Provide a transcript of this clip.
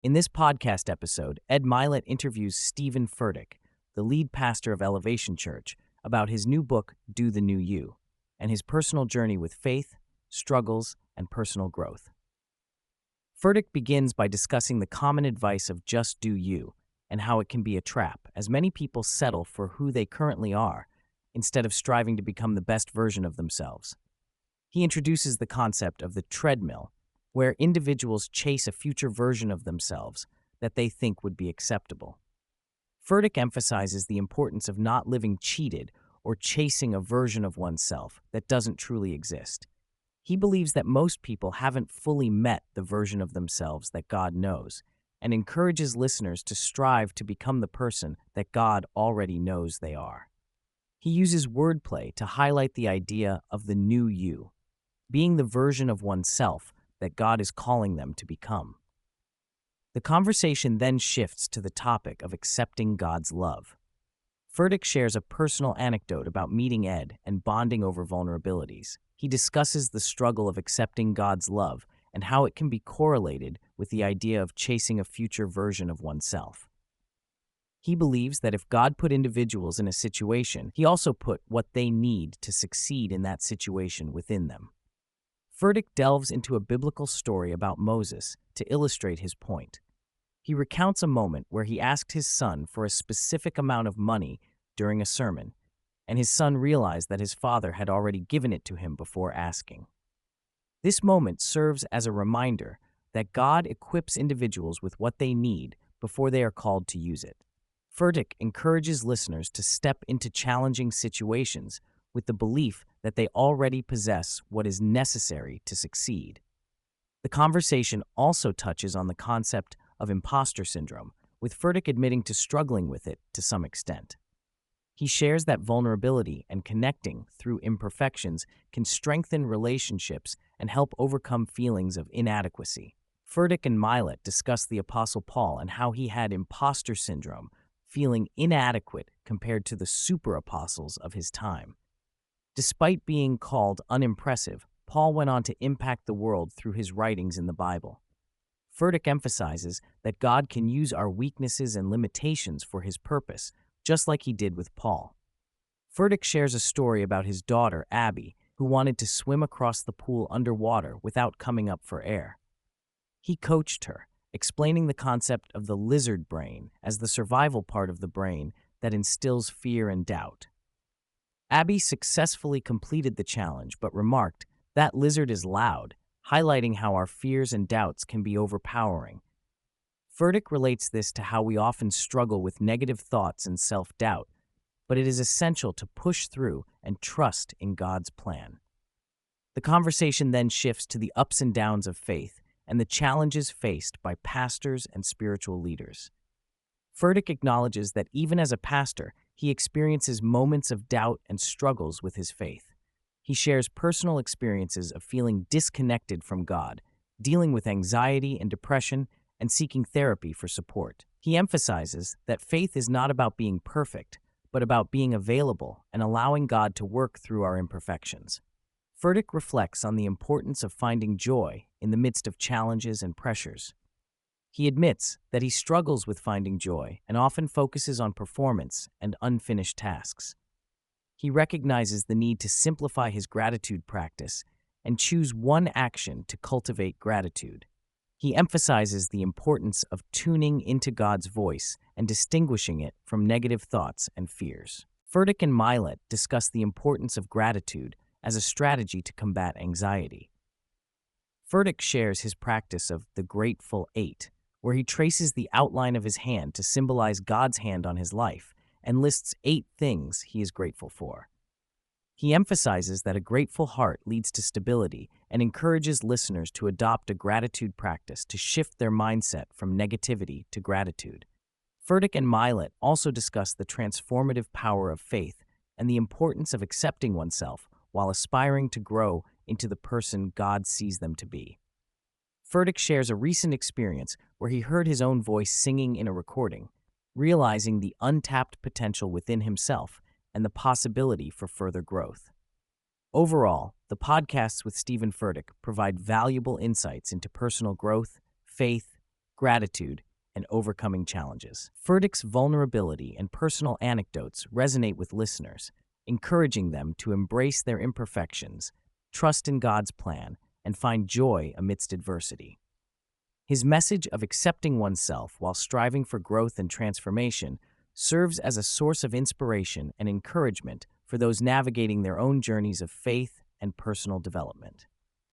In this podcast episode, Ed Mylett interviews Steven Furtick, the lead pastor of Elevation Church, about his new book, Do the New You, and his personal journey with faith, struggles, and personal growth. Furtick begins by discussing the common advice of just do you and how it can be a trap, as many people settle for who they currently are instead of striving to become the best version of themselves. He introduces the concept of the treadmill, where individuals chase a future version of themselves that they think would be acceptable. Furtick emphasizes the importance of not living cheated or chasing a version of oneself that doesn't truly exist. He believes that most people haven't fully met the version of themselves that God knows, and encourages listeners to strive to become the person that God already knows they are. He uses wordplay to highlight the idea of the new you, being the version of oneself that God is calling them to become. The conversation then shifts to the topic of accepting God's love. Furtick shares a personal anecdote about meeting Ed and bonding over vulnerabilities. He discusses the struggle of accepting God's love and how it can be correlated with the idea of chasing a future version of oneself. He believes that if God put individuals in a situation, He also put what they need to succeed in that situation within them. Furtick delves into a biblical story about Moses to illustrate his point. He recounts a moment where he asked his son for a specific amount of money during a sermon, and his son realized that his father had already given it to him before asking. This moment serves as a reminder that God equips individuals with what they need before they are called to use it. Furtick encourages listeners to step into challenging situations with the belief that they already possess what is necessary to succeed. The conversation also touches on the concept of imposter syndrome, with Furtick admitting to struggling with it to some extent. He shares that vulnerability and connecting through imperfections can strengthen relationships and help overcome feelings of inadequacy. Furtick and Mylett discuss the Apostle Paul and how he had imposter syndrome, feeling inadequate compared to the super apostles of his time. Despite being called unimpressive, Paul went on to impact the world through his writings in the Bible. Furtick emphasizes that God can use our weaknesses and limitations for His purpose, just like He did with Paul. Furtick shares a story about his daughter, Abby, who wanted to swim across the pool underwater without coming up for air. He coached her, explaining the concept of the lizard brain as the survival part of the brain that instills fear and doubt. Abby successfully completed the challenge but remarked, "That lizard is loud," highlighting how our fears and doubts can be overpowering. Furtick relates this to how we often struggle with negative thoughts and self-doubt, but it is essential to push through and trust in God's plan. The conversation then shifts to the ups and downs of faith and the challenges faced by pastors and spiritual leaders. Furtick acknowledges that even as a pastor, he experiences moments of doubt and struggles with his faith. He shares personal experiences of feeling disconnected from God, dealing with anxiety and depression, and seeking therapy for support. He emphasizes that faith is not about being perfect, but about being available and allowing God to work through our imperfections. Furtick reflects on the importance of finding joy in the midst of challenges and pressures. He admits that he struggles with finding joy and often focuses on performance and unfinished tasks. He recognizes the need to simplify his gratitude practice and choose one action to cultivate gratitude. He emphasizes the importance of tuning into God's voice and distinguishing it from negative thoughts and fears. Furtick and Mylett discuss the importance of gratitude as a strategy to combat anxiety. Furtick shares his practice of the Grateful Eight, where he traces the outline of his hand to symbolize God's hand on his life and lists 8 things he is grateful for. He emphasizes that a grateful heart leads to stability and encourages listeners to adopt a gratitude practice to shift their mindset from negativity to gratitude. Furtick and Mylett also discuss the transformative power of faith and the importance of accepting oneself while aspiring to grow into the person God sees them to be. Furtick shares a recent experience where he heard his own voice singing in a recording, realizing the untapped potential within himself and the possibility for further growth. Overall, the podcasts with Steven Furtick provide valuable insights into personal growth, faith, gratitude, and overcoming challenges. Furtick's vulnerability and personal anecdotes resonate with listeners, encouraging them to embrace their imperfections, trust in God's plan, and find joy amidst adversity. His message of accepting oneself while striving for growth and transformation serves as a source of inspiration and encouragement for those navigating their own journeys of faith and personal development.